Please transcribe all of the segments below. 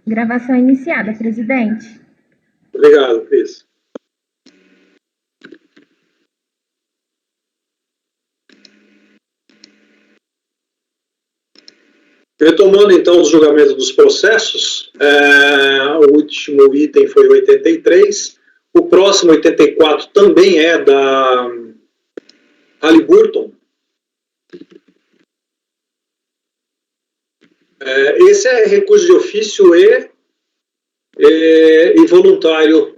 Gravação iniciada, presidente. Obrigado, Cris. Retomando, então, os julgamentos dos processos, o último item foi 83, o próximo, 84, também é da Halliburton. Esse é recurso de ofício e voluntário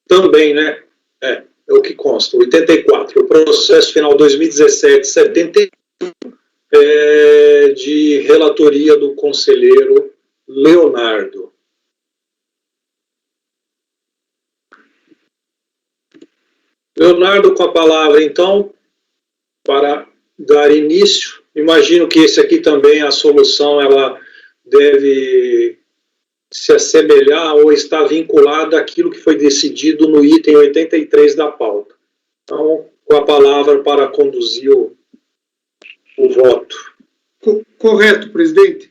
também, né? É o que consta. 84, o processo final 2017-71, de relatoria do conselheiro Leonardo. Leonardo, com a palavra, então, para dar início. Imagino que esse aqui também, a solução, ela deve se assemelhar ou estar vinculada àquilo que foi decidido no item 83 da pauta. Então, com a palavra para conduzir o voto. Correto, presidente.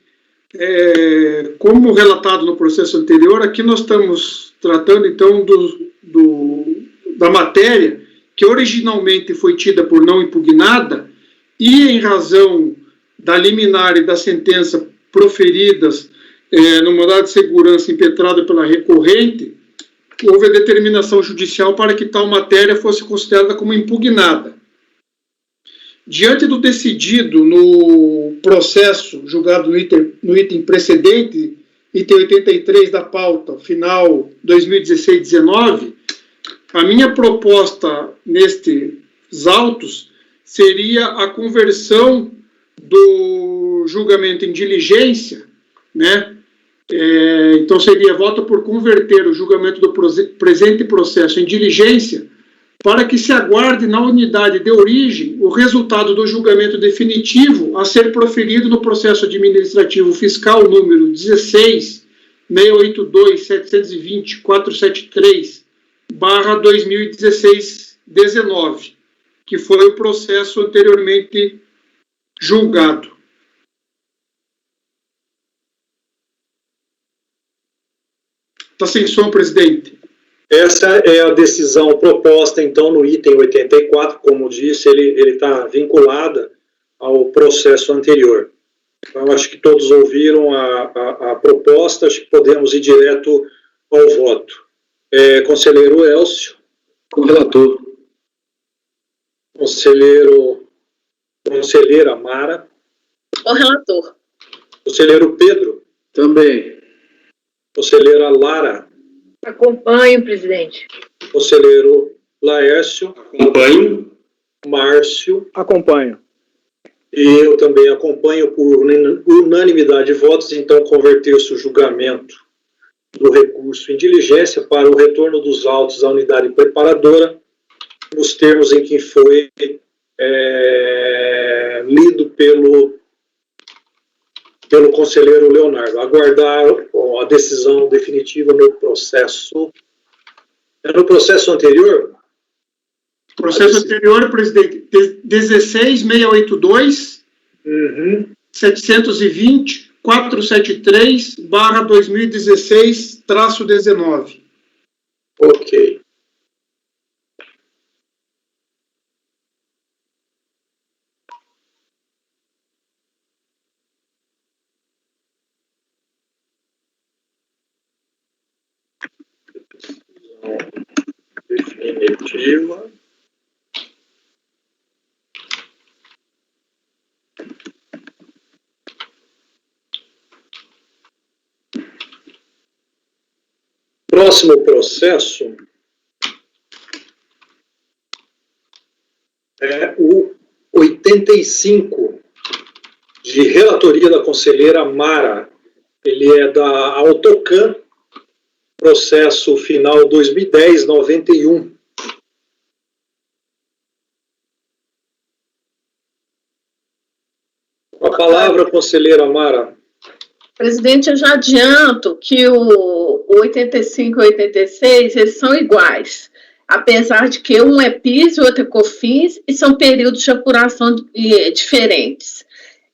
Como relatado no processo anterior, aqui nós estamos tratando, então, da matéria que originalmente foi tida por não impugnada e, em razão da liminar e da sentença proferidas no mandado de segurança impetrado pela recorrente, houve a determinação judicial para que tal matéria fosse considerada como impugnada. Diante do decidido no processo julgado no item precedente, item 83 da pauta, final 2016-19, a minha proposta nestes autos seria a conversão do julgamento em diligência, né? Então seria voto por converter o julgamento do presente processo em diligência, para que se aguarde na unidade de origem o resultado do julgamento definitivo a ser proferido no processo administrativo fiscal número 16.682.720.473/2016-19, que foi o processo anteriormente julgado. Está sem som, presidente. Essa é a decisão proposta, então, no item 84, como disse, ele está vinculada ao processo anterior. Então, acho que todos ouviram a proposta, acho que podemos ir direto ao voto. Conselheiro Elcio. Com relator. Conselheira Mara. Com relator. Conselheiro Pedro. Também. Conselheira Lara. Acompanho, presidente. Conselheiro Laércio. Acompanho. Márcio. Acompanho. E eu também acompanho por unanimidade de votos, então converter-se o julgamento do recurso em diligência para o retorno dos autos à unidade preparadora, nos termos em que foi lido pelo conselheiro Leonardo. Aguardar a decisão definitiva no processo. No processo anterior? Processo anterior, presidente, 16.682, 720.473/2016-19. Ok. Definitiva. Próximo processo é o 85, de relatoria da conselheira Mara. Ele é da Autocan, processo final 2010-91. Com a palavra, conselheira Mara. Presidente, eu já adianto que o 85 e 86, eles são iguais, apesar de que um é PIS e o outro é COFINS, e são períodos de apuração diferentes.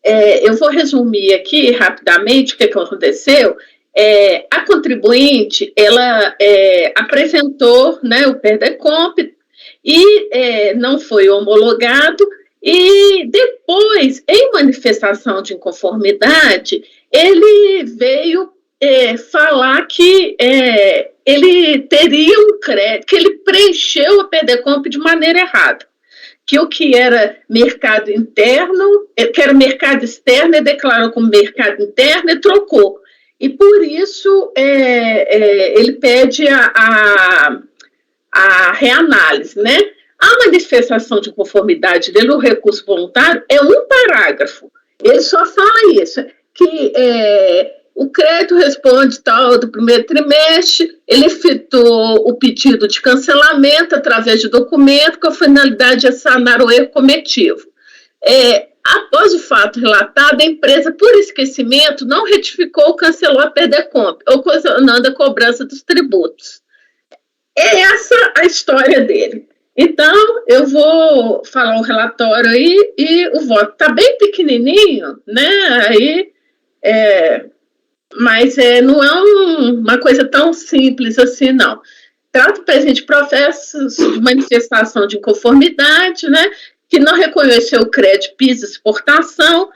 Eu vou resumir aqui rapidamente o que aconteceu. A contribuinte, ela apresentou, né, o PERDECOMP e não foi homologado, e depois, em manifestação de inconformidade, ele veio falar que ele teria um crédito, que ele preencheu o PERDECOMP de maneira errada, que o que era mercado interno, que era mercado externo, ele declarou como mercado interno e trocou. E por isso ele pede a reanálise, né? A manifestação de conformidade dele, o recurso voluntário, é um parágrafo. Ele só fala isso, que o crédito responde tal do primeiro trimestre, ele efetuou o pedido de cancelamento através de documento com a finalidade de sanar o erro cometido. Após o fato relatado, a empresa, por esquecimento, não retificou ou cancelou a PERDECOMP, ocasionando a cobrança dos tributos. É essa a história dele. Então, eu vou falar o relatório aí e o voto está bem pequenininho, né? Aí, mas não é uma coisa tão simples assim, não. Trata o presente processos de manifestação de inconformidade, né? Que não reconheceu o crédito PIS exportação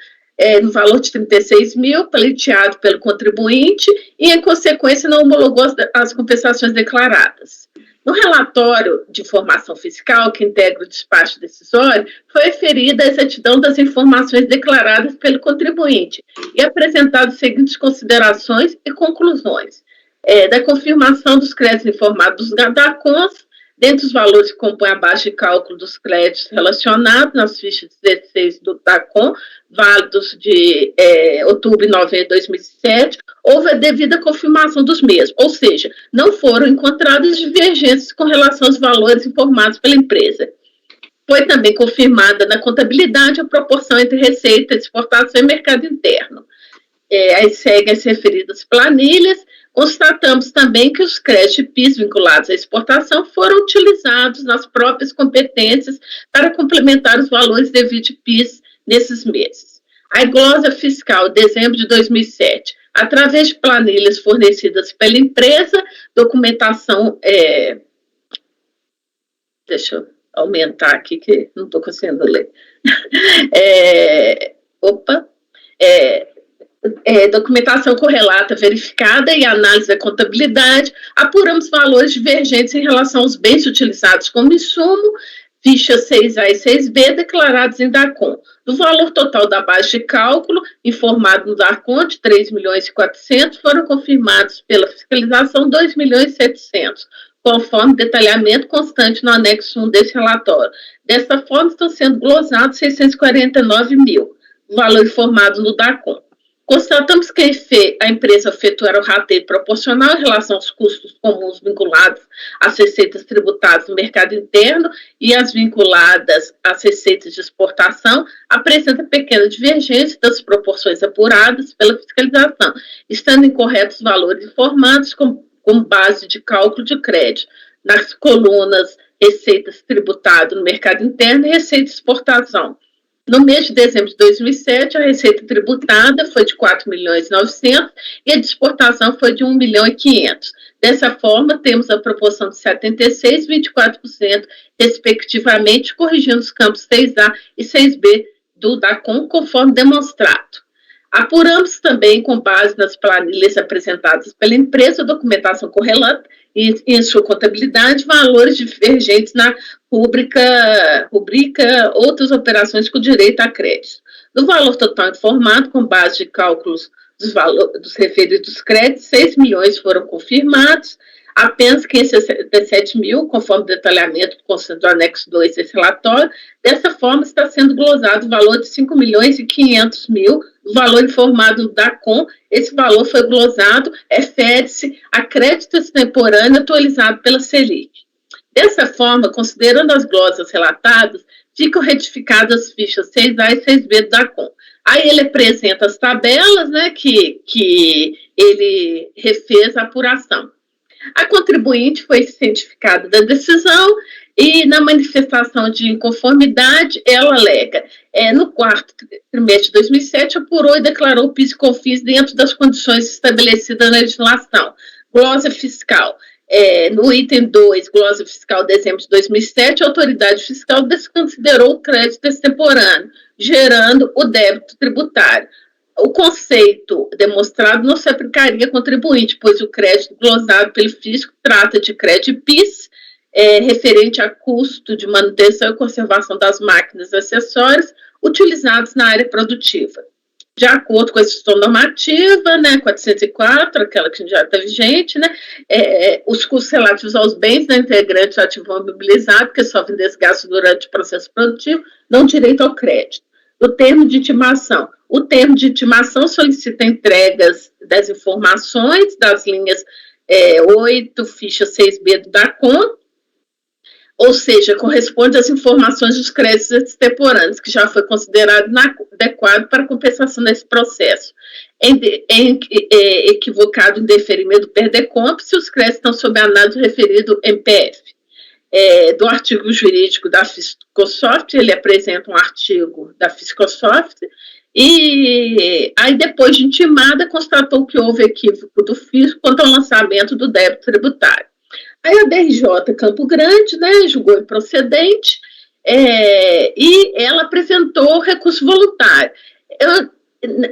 no valor de 36 mil, pleiteado pelo contribuinte, e, em consequência, não homologou as compensações declaradas. No relatório de informação fiscal, que integra o despacho decisório, foi referida a exatidão das informações declaradas pelo contribuinte e apresentadas as seguintes considerações e conclusões. Da confirmação dos créditos informados da CONS, dentre os valores que compõem a base de cálculo dos créditos relacionados nas fichas 16 do DACON, válidos de outubro e novembro de 2007, houve a devida confirmação dos mesmos, ou seja, não foram encontradas divergências com relação aos valores informados pela empresa. Foi também confirmada na contabilidade a proporção entre receita, exportação e mercado interno. Aí seguem as referidas planilhas. Constatamos também que os créditos PIS vinculados à exportação foram utilizados nas próprias competências para complementar os valores devidos de PIS nesses meses. A glosa fiscal, dezembro de 2007, através de planilhas fornecidas pela empresa, documentação... deixa eu aumentar aqui, que não estou conseguindo ler. Documentação correlata verificada e análise da contabilidade, apuramos valores divergentes em relação aos bens utilizados como insumo, fichas 6A e 6B declarados em DACON. Do valor total da base de cálculo, informado no DACON de 3.400.000, foram confirmados pela fiscalização 2.700.000, conforme detalhamento constante no anexo 1 desse relatório. Dessa forma, estão sendo glosados 649.000, valor informado no DACON. Constatamos que a empresa efetuou o rateio proporcional em relação aos custos comuns vinculados às receitas tributadas no mercado interno e as vinculadas às receitas de exportação, apresenta pequena divergência das proporções apuradas pela fiscalização, estando incorretos valores informados como base de cálculo de crédito, nas colunas receitas tributadas no mercado interno e receita de exportação. No mês de dezembro de 2007, a receita tributada foi de 4.900.000 e a de exportação foi de 1.500.000. Dessa forma, temos a proporção de 76% e 24%, respectivamente, corrigindo os campos 6A e 6B do DACON, conforme demonstrado. Apuramos também, com base nas planilhas apresentadas pela empresa, documentação correlata e em sua contabilidade, valores divergentes na rubrica outras operações com direito a crédito. Do valor total informado, com base de cálculos dos referidos créditos, 6 milhões foram confirmados, apenas 567.000, conforme detalhamento constante do anexo 2 desse relatório. Dessa forma, está sendo glosado o valor de 5.500.000, o valor informado do DACON. Esse valor foi glosado, refere-se a crédito extemporâneo atualizado pela Selic. Dessa forma, considerando as glosas relatadas, ficam retificadas as fichas 6A e 6B do DACON. Aí ele apresenta as tabelas, né, que ele refez a apuração. A contribuinte foi cientificada da decisão E na manifestação de inconformidade, ela alega, no quarto trimestre de 2007, apurou e declarou o PIS e COFINS dentro das condições estabelecidas na legislação. Glosa fiscal. No item 2, glosa fiscal, dezembro de 2007, a autoridade fiscal desconsiderou o crédito extemporâneo, gerando o débito tributário. O conceito demonstrado não se aplicaria a contribuinte, pois o crédito glosado pelo fisco trata de crédito PIS, referente a custo de manutenção e conservação das máquinas e acessórios utilizados na área produtiva. De acordo com a instrução normativa, né, 404, aquela que já está vigente, né, os custos relativos aos bens da integrante do ativo mobilizado, que sofrem desgaste durante o processo produtivo, dão direito ao crédito. O termo de intimação. O termo de intimação solicita entregas das informações das linhas 8, ficha 6B do DACON, ou seja, corresponde às informações dos créditos extemporâneos, que já foi considerado adequado para compensação desse processo. Equivocado em deferimento do PERDECOMP, se os créditos estão sob análise referido MPF. Do artigo jurídico da Fiscosoft, ele apresenta um artigo da Fiscosoft, e aí, depois de intimada, constatou que houve equívoco do fisco quanto ao lançamento do débito tributário. Aí a DRJ Campo Grande, né, julgou improcedente, e ela apresentou recurso voluntário.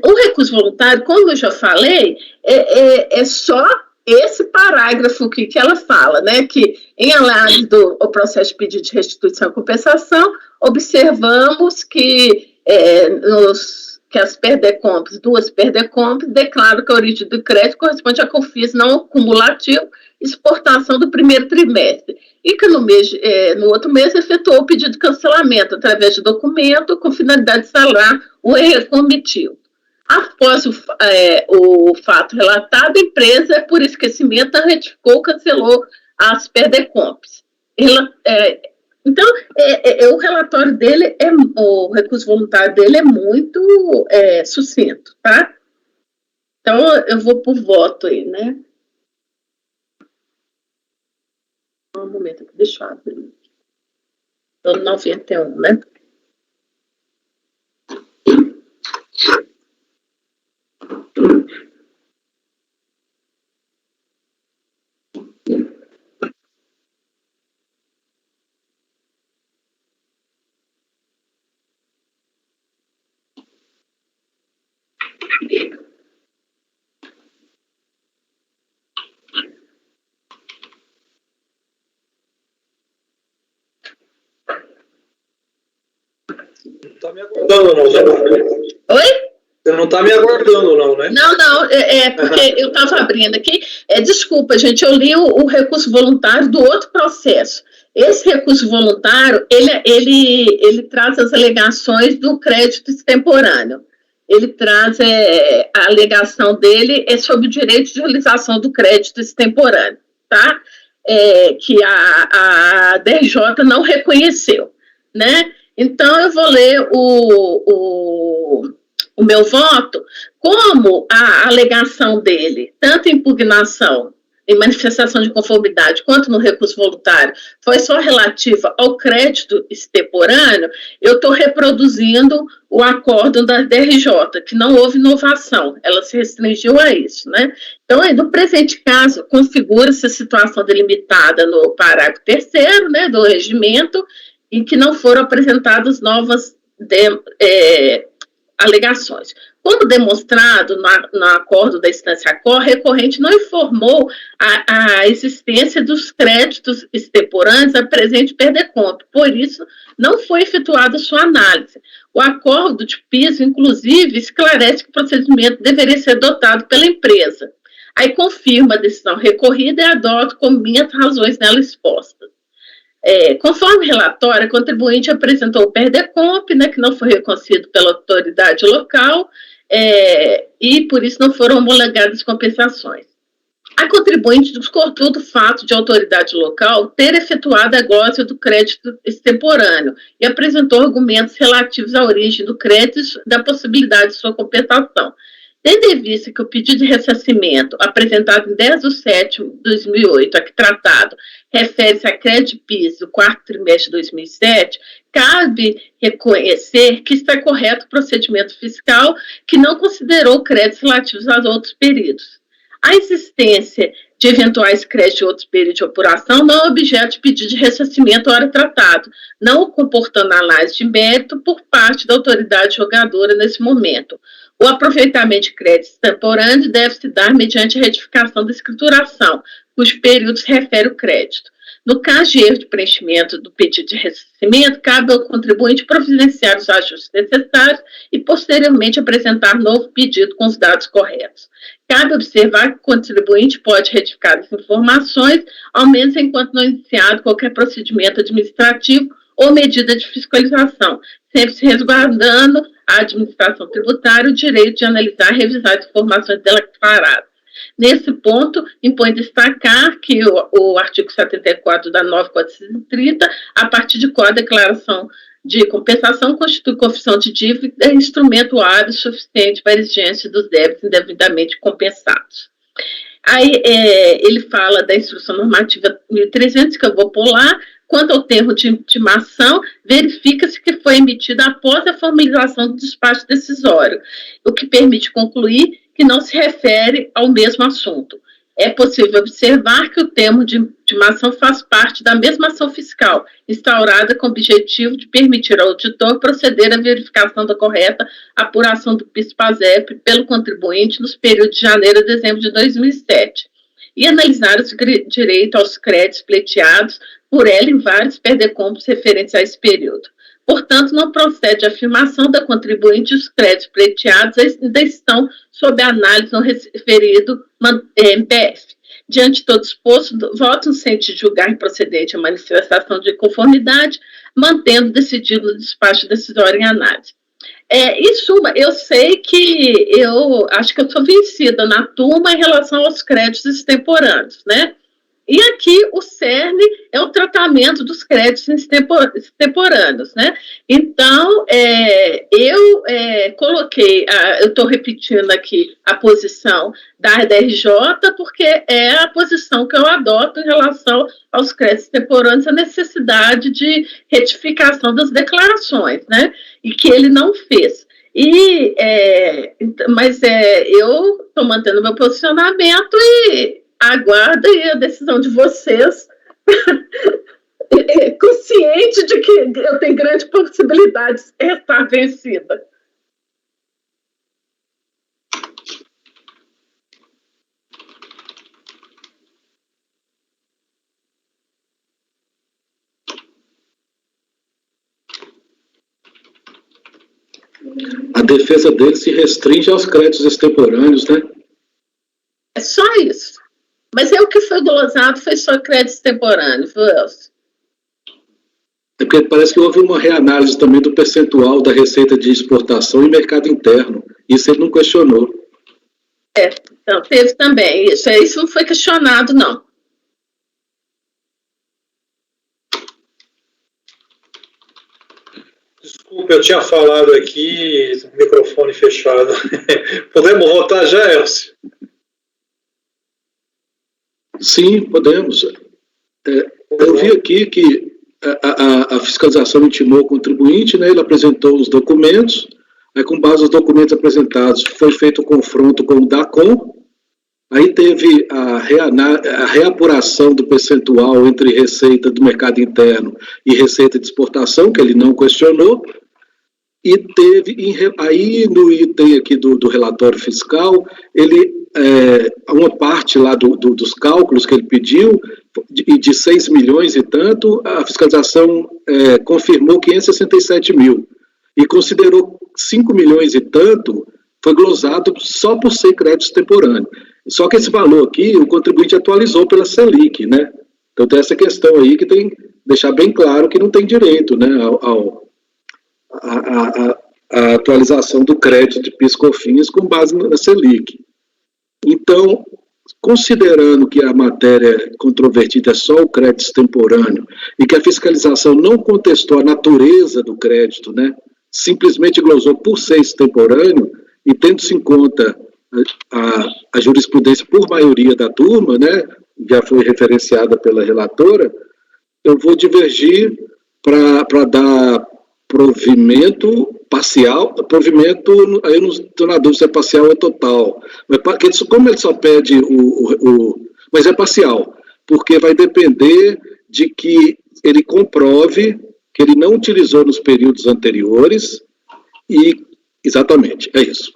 O recurso voluntário, como eu já falei, é só esse parágrafo que ela fala, né, que em análise do processo de pedido de restituição e compensação, observamos que as PERDECOMPs, duas PERDECOMPs, declaram que a origem do crédito corresponde a COFINS não cumulativo, exportação do primeiro trimestre, e que no outro mês efetuou o pedido de cancelamento através de documento com finalidade de salar o erro cometido. Após o fato relatado, a empresa, por esquecimento, retificou, cancelou as PERDECOMPs. Então, o relatório dele, o recurso voluntário dele é muito sucinto, tá? Então, eu vou por voto aí, né? Um momento aqui, deixa eu abrir. Então, 91, né? Não está me aguardando, não, né? Oi? Você não está me aguardando, não, né? Não, porque eu estava abrindo aqui. Desculpa, gente, eu li o recurso voluntário do outro processo. Esse recurso voluntário, ele traz as alegações do crédito extemporâneo. Ele traz, a alegação dele sobre o direito de utilização do crédito extemporâneo, tá? Que a DRJ não reconheceu, né? Então, eu vou ler o meu voto, como a alegação dele, tanto em impugnação, em manifestação de conformidade, quanto no recurso voluntário, foi só relativa ao crédito extemporâneo, eu estou reproduzindo o acórdão da DRJ, que não houve inovação, ela se restringiu a isso, né? Então, no presente caso, configura-se a situação delimitada no parágrafo 3º, né, do regimento, em que não foram apresentadas novas alegações. Como demonstrado no acordo da instância COR, a recorrente não informou a existência dos créditos extemporâneos a presente PERDECOMP, por isso não foi efetuada sua análise. O acordo de piso, inclusive, esclarece que o procedimento deveria ser adotado pela empresa. Aí confirma a decisão recorrida e adota como minhas razões nela expostas. Conforme relatório, a contribuinte apresentou o PERDECOMP, né, que não foi reconhecido pela autoridade local, e por isso não foram homologadas compensações. A contribuinte discordou do fato de a autoridade local ter efetuado a glosa do crédito extemporâneo e apresentou argumentos relativos à origem do crédito e da possibilidade de sua compensação. Tendo em vista que o pedido de ressarcimento apresentado em 10/7/2008, aqui tratado, refere-se a crédito PIS do quarto trimestre de 2007, cabe reconhecer que está correto o procedimento fiscal que não considerou créditos relativos aos outros períodos. A existência de eventuais créditos de outros períodos de apuração não é objeto de pedido de ressarcimento hora tratado, não comportando análise de mérito por parte da autoridade jogadora nesse momento. O aproveitamento de créditos temporâneos deve se dar mediante a retificação da escrituração, cujo período se refere ao crédito. No caso de erro de preenchimento do pedido de ressarcimento, cabe ao contribuinte providenciar os ajustes necessários e, posteriormente, apresentar novo pedido com os dados corretos. Cabe observar que o contribuinte pode retificar as informações, ao menos enquanto não iniciado qualquer procedimento administrativo ou medida de fiscalização, sempre se resguardando a administração tributária o direito de analisar e revisar as informações declaradas. Nesse ponto, impõe destacar que o artigo 74 da 9.430, a partir de qual a declaração de compensação constitui confissão de dívida e instrumento hábil suficiente para a exigência dos débitos indevidamente compensados. Aí ele fala da instrução normativa 1300, que eu vou pular. Quanto ao termo de intimação, verifica-se que foi emitida após a formalização do despacho decisório, o que permite concluir que não se refere ao mesmo assunto. É possível observar que o termo de intimação faz parte da mesma ação fiscal, instaurada com o objetivo de permitir ao auditor proceder à verificação da correta apuração do PIS/PASEP pelo contribuinte nos períodos de janeiro a dezembro de 2007, e analisar os direitos aos créditos pleiteados por ela em vários perdecompos referentes a esse período. Portanto, não procede a afirmação da contribuinte os créditos pleiteados ainda estão sob análise no referido MPF. Diante de todo exposto, voto no sentido de julgar improcedente a manifestação de conformidade, mantendo decidido no despacho decisório em análise. Em suma, eu sei que eu acho que eu sou vencida na turma em relação aos créditos extemporâneos, né? E aqui o cerne é o tratamento dos créditos extemporâneos, né? Então, eu coloquei, eu estou repetindo aqui a posição da RJ, porque é a posição que eu adoto em relação aos créditos extemporâneos, a necessidade de retificação das declarações, né? E que ele não fez. Mas eu estou mantendo meu posicionamento e aguardo a decisão de vocês, consciente de que eu tenho grande possibilidade de estar vencida. A defesa dele se restringe aos créditos extemporâneos, né? É só isso. Mas o que foi glosado foi só crédito extemporâneo, viu, Elcio? É porque parece que houve uma reanálise também do percentual da receita de exportação e mercado interno. Isso ele não questionou. Então teve também isso. Isso não foi questionado, não. Desculpa, eu tinha falado aqui, microfone fechado. Podemos votar já, Elcio? Sim, podemos. Eu vi aqui que a fiscalização intimou o contribuinte, né, ele apresentou os documentos, aí com base nos documentos apresentados foi feito o confronto com o DACOM, aí teve a reapuração do percentual entre receita do mercado interno e receita de exportação, que ele não questionou, e teve, aí no item aqui do relatório fiscal, ele, uma parte lá dos cálculos que ele pediu, de 6 milhões e tanto, a fiscalização confirmou 567 mil, e considerou 5 milhões e tanto, foi glosado só por ser crédito extemporâneo. Só que esse valor aqui, o contribuinte atualizou pela Selic, né? Então tem essa questão aí que tem que deixar bem claro que não tem direito, né, a atualização do crédito de PIS/COFINS com base na Selic. Então, considerando que a matéria controvertida é só o crédito extemporâneo e que a fiscalização não contestou a natureza do crédito, né, simplesmente glosou por ser extemporâneo, e tendo-se em conta a jurisprudência por maioria da turma, né, já foi referenciada pela relatora, eu vou divergir para dar provimento parcial, provimento, aí eu não estou na dúvida se é parcial ou é total, mas como ele só pede mas é parcial, porque vai depender de que ele comprove que ele não utilizou nos períodos anteriores e, exatamente, é isso.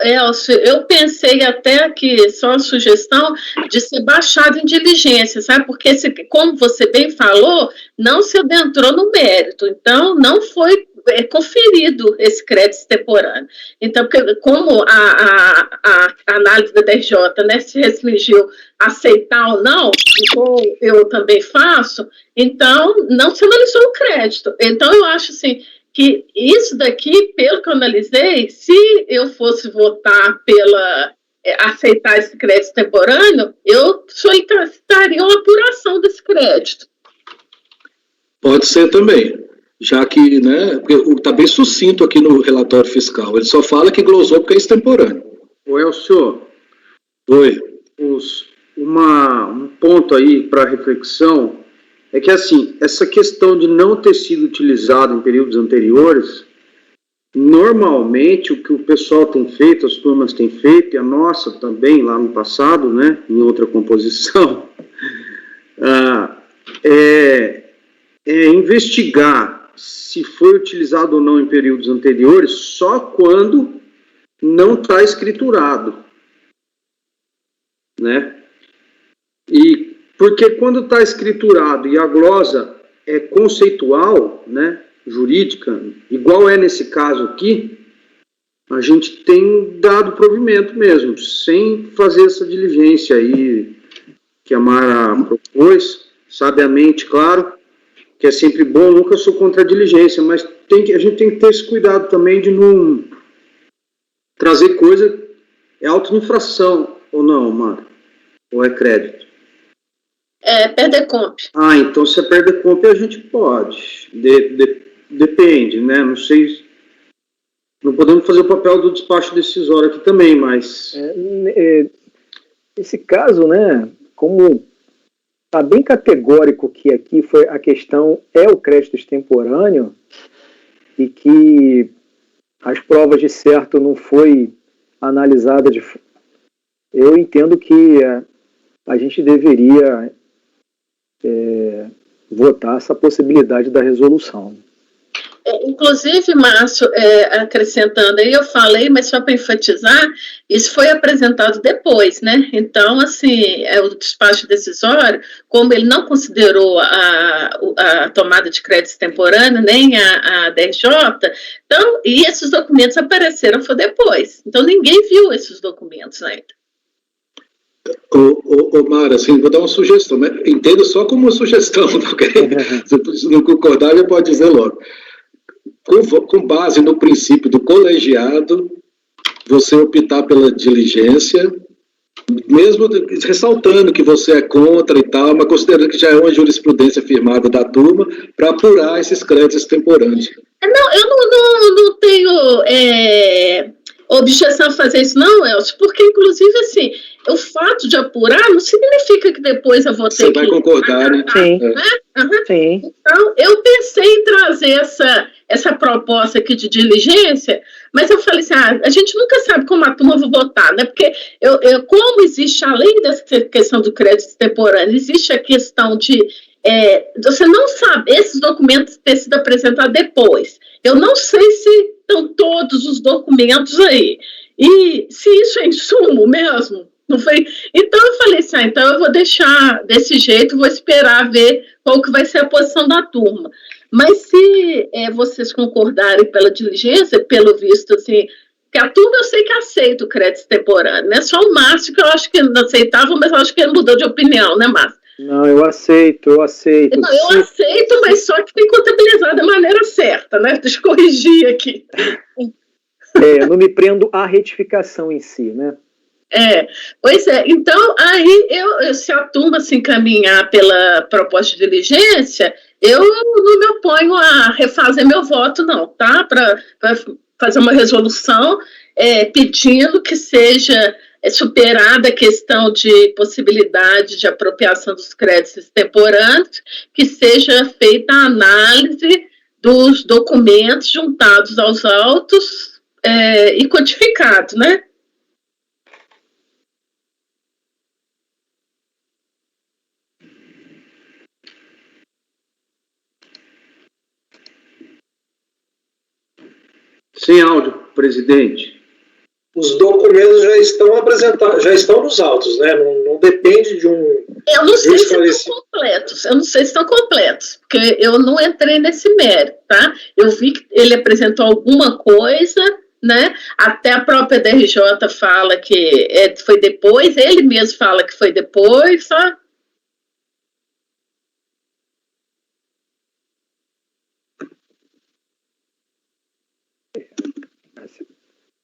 Elcio, eu pensei até que só a sugestão de ser baixado em diligência, sabe? Porque, como você bem falou, não se adentrou no mérito, então não foi conferido esse crédito extemporâneo. Então, como a análise da DRJ, né, se restringiu a aceitar ou não, como eu também faço, então não se analisou o crédito. Então, eu acho assim, que isso daqui, pelo que eu analisei, se eu fosse votar aceitar esse crédito extemporâneo, eu solicitaria uma apuração desse crédito. Pode ser também, já que, né, está bem sucinto aqui no relatório fiscal, ele só fala que glosou porque é extemporâneo. O Elcio, Oi. Um ponto aí para reflexão é que, assim, essa questão de não ter sido utilizado em períodos anteriores, normalmente o que o pessoal tem feito, as turmas têm feito, e a nossa também lá no passado, né, em outra composição, é investigar se foi utilizado ou não em períodos anteriores só quando não está escriturado, né? E porque quando está escriturado e a glosa é conceitual, né, jurídica, igual é nesse caso aqui, a gente tem dado provimento mesmo, sem fazer essa diligência aí que a Mara propôs, sabiamente, claro, que é sempre bom, nunca sou contra a diligência, mas a gente tem que ter esse cuidado também de não trazer coisa, é auto-infração ou não, Mara? Ou é crédito? É PERDECOMP. Então se é PERDECOMP a gente pode. Depende, né? Não sei. Não podemos fazer o papel do despacho decisório aqui também, mas. Esse caso, né? Como está bem categórico que aqui foi a questão é o crédito extemporâneo e que as provas de certo não foi analisada eu entendo que a gente deveria votar essa possibilidade da resolução. Inclusive, Márcio, acrescentando aí, eu falei, mas só para enfatizar, isso foi apresentado depois, né? Então, assim, o despacho decisório, como ele não considerou a tomada de crédito extemporâneo, nem a DRJ, então, e esses documentos apareceram foi depois. Então, ninguém viu esses documentos ainda. Mara, assim, vou dar uma sugestão, né? Entenda só como uma sugestão, porque se não concordar, já pode dizer logo. Com base no princípio do colegiado, você optar pela diligência, mesmo ressaltando que você é contra e tal, mas considerando que já é uma jurisprudência firmada da turma, para apurar esses créditos extemporâneos. Não, eu não tenho objeção a fazer isso, não, Elcio, porque, inclusive, assim, o fato de apurar não significa que depois eu vou ter Você vai concordar, né? Sim. Né? Uhum. Sim. Então, eu pensei em trazer essa proposta aqui de diligência, mas eu falei assim, a gente nunca sabe como a turma vai votar, né? Porque como existe, além dessa questão do crédito extemporâneo, existe a questão de você não sabe, esses documentos ter sido apresentados depois. Eu não sei se estão todos os documentos aí. E se isso é insumo mesmo, não foi? Então eu falei assim, então eu vou deixar desse jeito, vou esperar ver qual que vai ser a posição da turma. Mas se vocês concordarem pela diligência, pelo visto, assim, que a turma eu sei que aceita o crédito extemporâneo, né? Só o Márcio que eu acho que não aceitava, mas eu acho que ele mudou de opinião, né, Márcio? Não, eu aceito. Não, eu aceito, mas só que tem que contabilizar da maneira certa, né? Deixa eu corrigir aqui. Eu não me prendo à retificação em si, né? Pois é. Então, aí, se a turma se encaminhar pela proposta de diligência, eu não me oponho a refazer meu voto, não, tá? Para fazer uma resolução pedindo que seja superada a questão de possibilidade de apropriação dos créditos extemporâneos, que seja feita a análise dos documentos juntados aos autos e codificados, né? Sem áudio, presidente. Os documentos já estão apresentados, já estão nos autos, né? Não depende de um... Eu não sei se estão completos, porque eu não entrei nesse mérito, tá? Eu vi que ele apresentou alguma coisa, né? Até a própria DRJ fala que foi depois, ele mesmo fala que foi depois, só...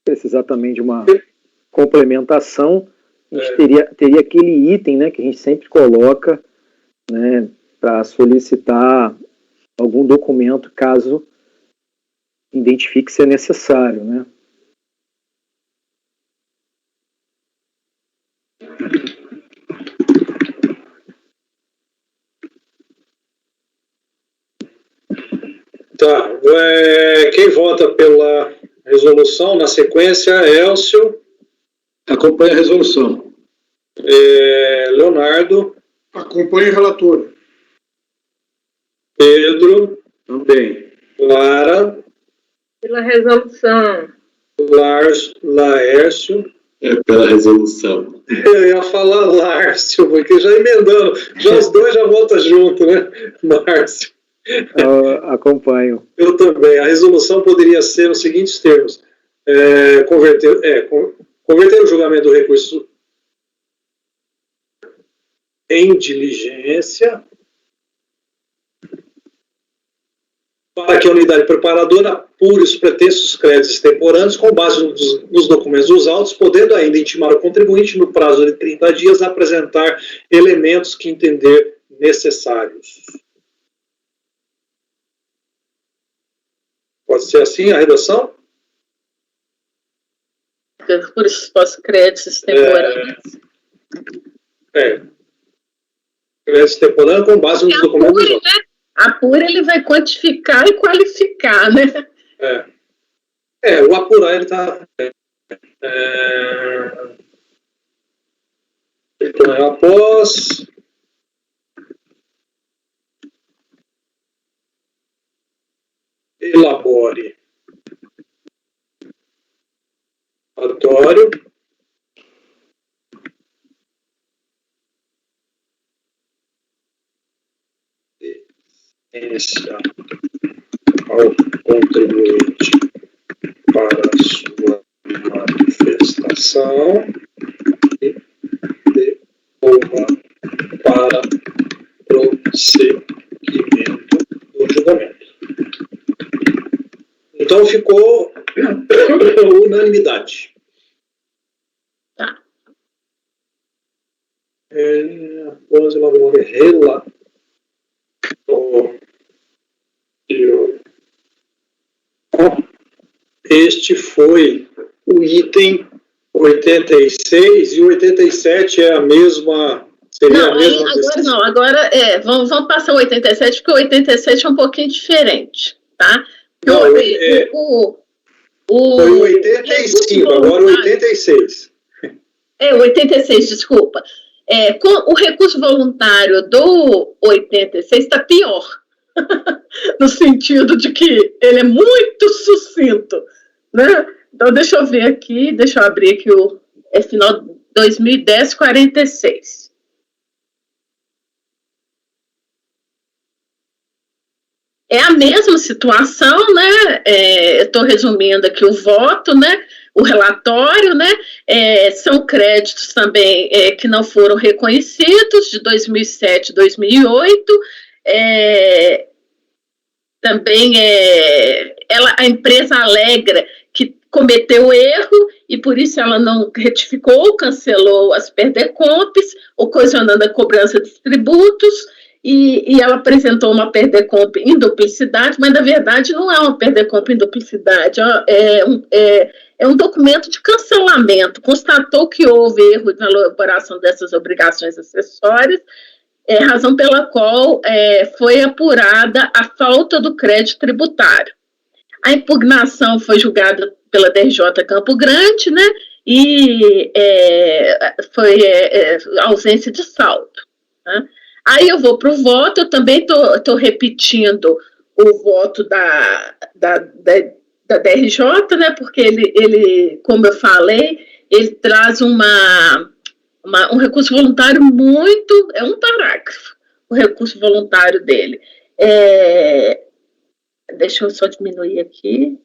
Precisar também de uma complementação, a gente teria aquele item, né, que a gente sempre coloca, né, para solicitar algum documento caso identifique ser necessário, né? Tá, quem vota pela resolução, na sequência, Elcio. Acompanha a resolução. Leonardo. Acompanhe o relator. Pedro. Também. Lara. Pela resolução. Laércio. Pela resolução. Eu ia falar Lárcio, porque já emendando. Já os dois já votam junto, né? Márcio. Acompanho. Eu também. A resolução poderia ser nos seguintes termos. Converter o julgamento do recurso em diligência para que a unidade preparadora apure os pretensos créditos extemporâneos com base nos documentos dos autos, podendo ainda intimar o contribuinte, no prazo de 30 dias, a apresentar elementos que entender necessários. Pode ser assim a redação? Por esses créditos extemporâneos. Créditos extemporâneos com base nos documentos. Né? Apura, ele vai quantificar e qualificar, né? O apurar, ele está... Então, após... Elabore relatório ao contribuinte para a sua manifestação e devolva para prosseguimento do julgamento. Então ficou unanimidade. Tá. Após elaborar relatório. Este foi o item 86 e o 87 é a mesma. Seria a mesma agora não. Agora vamos passar o 87, porque o 87 é um pouquinho diferente, tá? Não, foi o 85, agora o 86. O 86, desculpa. O recurso voluntário do 86 está pior, no sentido de que ele é muito sucinto, né? Então, deixa eu ver aqui, deixa eu abrir aqui final 2010, 46. É a mesma situação, né? Estou resumindo aqui o voto, né? O relatório, né? São créditos também que não foram reconhecidos, de 2007 e 2008. Também a empresa alegra que cometeu erro e por isso ela não retificou, cancelou as perdecompes, ocasionando a cobrança de tributos. e ela apresentou uma PERDECOMP em duplicidade, mas na verdade não é uma PERDECOMP em duplicidade, é um documento de cancelamento, constatou que houve erro na elaboração dessas obrigações acessórias, razão pela qual foi apurada a falta do crédito tributário. A impugnação foi julgada pela DRJ Campo Grande, né, e foi ausência de saldo, né? Aí eu vou para o voto, eu também estou repetindo o voto da DRJ, né, porque ele, como eu falei, ele traz um recurso voluntário muito, é um parágrafo, o recurso voluntário dele. Deixa eu só diminuir aqui.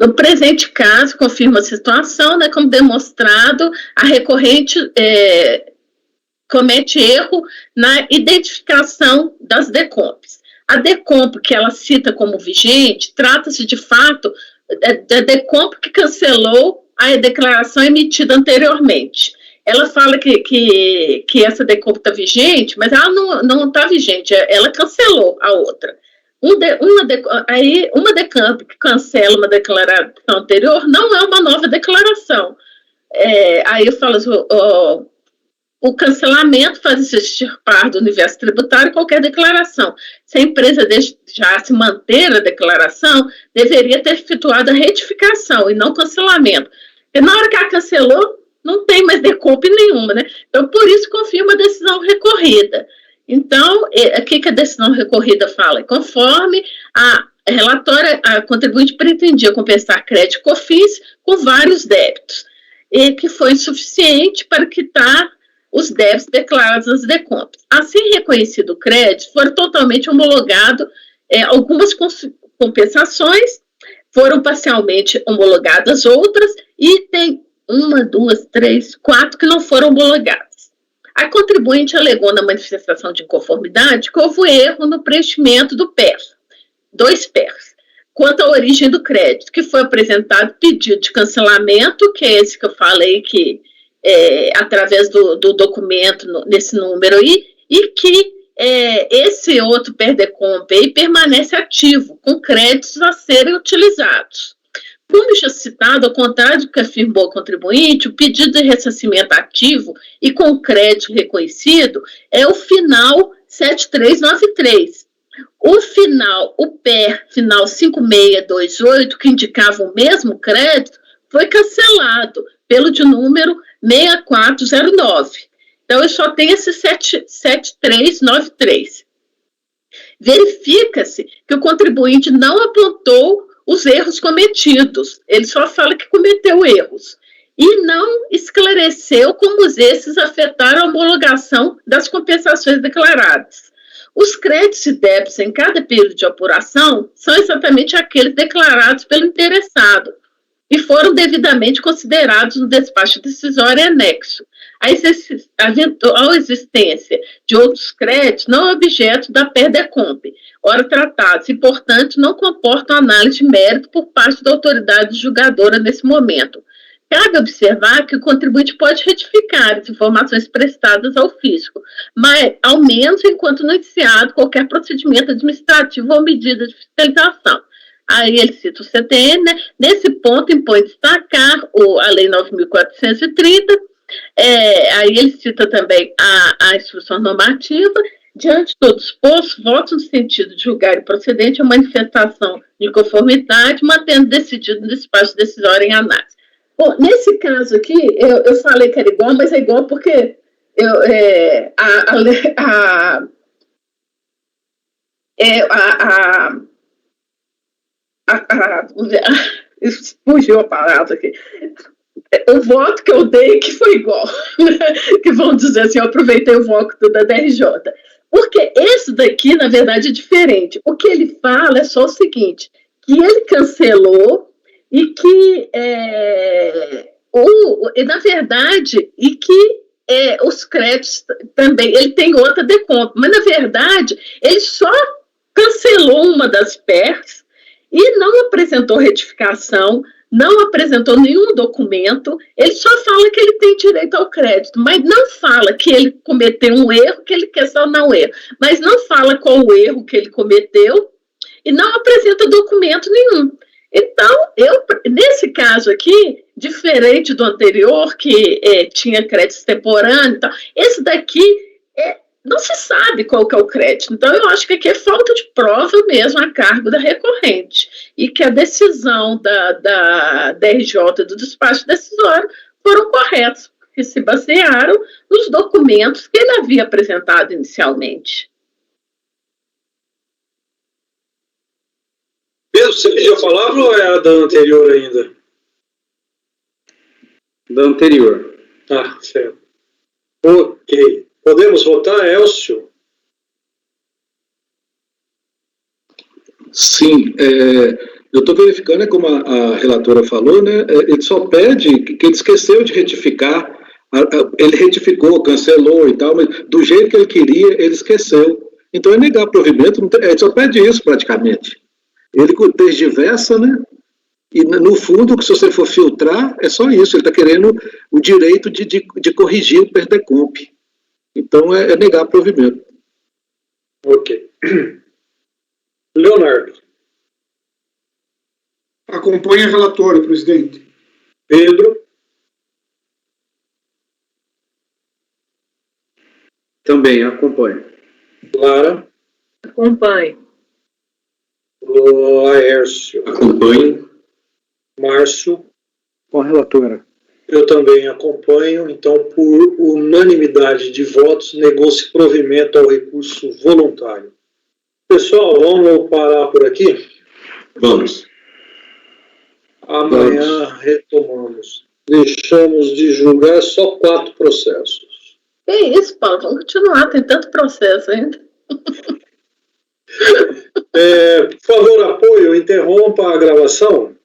No presente caso, confirma a situação, né, como demonstrado, a recorrente comete erro na identificação das DECOMPs. A DECOMP que ela cita como vigente, trata-se de fato da DECOMP que cancelou a declaração emitida anteriormente. Ela fala que essa DECOMP está vigente, mas ela não está vigente, ela cancelou a outra. Uma DECOMP que cancela uma declaração anterior não é uma nova declaração. Aí eu falo assim, o cancelamento faz-se extirpar do universo tributário qualquer declaração. Se a empresa desejasse manter a declaração, deveria ter efetuado a retificação e não cancelamento. Porque na hora que ela cancelou, não tem mais DECOMP nenhuma, né? Então, por isso, confirma a decisão recorrida. Então, o que a decisão recorrida fala? Conforme a relatória, a contribuinte pretendia compensar crédito COFINS com vários débitos, e que foi insuficiente para quitar os débitos declarados nas DECOMPs. Assim reconhecido o crédito, foram totalmente homologados algumas compensações, foram parcialmente homologadas outras, e tem 1, 2, 3, 4 que não foram homologadas. A contribuinte alegou na manifestação de inconformidade que houve erro no preenchimento do PERS, 2 PERS, quanto à origem do crédito, que foi apresentado pedido de cancelamento, que é esse que eu falei, que através do documento, nesse número aí, e que esse outro PERDECOMP aí permanece ativo, com créditos a serem utilizados. Como já citado, ao contrário do que afirmou o contribuinte, o pedido de ressarcimento ativo e com crédito reconhecido é o final 7393. O PER final 5628, que indicava o mesmo crédito, foi cancelado pelo de número 6409. Então, eu só tenho esse 7393. Verifica-se que o contribuinte não apontou os erros cometidos, ele só fala que cometeu erros, e não esclareceu como esses afetaram a homologação das compensações declaradas. Os créditos e débitos em cada período de apuração são exatamente aqueles declarados pelo interessado, e foram devidamente considerados no despacho decisório e anexo. A existência de outros créditos não é objeto da PERDECOMP, ora tratados, e, portanto, não comportam análise de mérito por parte da autoridade julgadora nesse momento. Cabe observar que o contribuinte pode retificar as informações prestadas ao fisco, mas, ao menos, enquanto não iniciado qualquer procedimento administrativo ou medida de fiscalização. Aí ele cita o CTN, né? Nesse ponto, impõe destacar a Lei 9.430, aí ele cita também a instrução normativa. Diante de todo exposto, voto no sentido de julgar improcedente a manifestação de conformidade, mantendo decidido no despacho decisório em análise. Bom, nesse caso aqui, eu falei que era igual, mas é igual porque fugiu a palavra aqui. O voto que eu dei que foi igual, né? Que vão dizer assim, eu aproveitei o voto da DRJ. Porque esse daqui, na verdade, é diferente. O que ele fala é só o seguinte, que ele cancelou e que, na verdade, e que os créditos também, ele tem outra DECOMP, mas, na verdade, ele só cancelou uma das PERs e não apresentou retificação não apresentou nenhum documento, ele só fala que ele tem direito ao crédito, mas não fala que ele cometeu um erro, que ele quer sanar o erro, mas não fala qual o erro que ele cometeu e não apresenta documento nenhum. Então, nesse caso aqui, diferente do anterior, que tinha crédito extemporâneo, então, esse daqui não se sabe qual que é o crédito. Então, eu acho que aqui é falta de prova mesmo a cargo da recorrente. E que a decisão da DRJ do despacho decisório foram corretos, porque se basearam nos documentos que ele havia apresentado inicialmente. Pedro, você pediu a palavra ou é a da anterior ainda? Da anterior. Ah, certo. Ok. Podemos votar, Elcio? Sim, eu estou verificando, como a relatora falou, né, ele só pede que ele esqueceu de retificar, ele retificou, cancelou e tal, mas do jeito que ele queria, ele esqueceu. Então, é negar provimento, ele só pede isso praticamente. Ele tergiversa, né, e no fundo, se você for filtrar, é só isso, ele está querendo o direito de corrigir o PERDECOMP. Então, é negar provimento. Ok. Leonardo. Acompanhe a relatora, presidente. Pedro. Também acompanho. Lara. Acompanhe. Laércio. Acompanho. Márcio. Com a relatora. Eu também acompanho. Então, por unanimidade de votos, negou-se provimento ao recurso voluntário. Pessoal, vamos parar por aqui? Vamos. Amanhã retomamos. Deixamos de julgar só 4 processos. Que isso, Paulo? Vamos continuar, tem tanto processo ainda. Por favor, apoio, interrompa a gravação.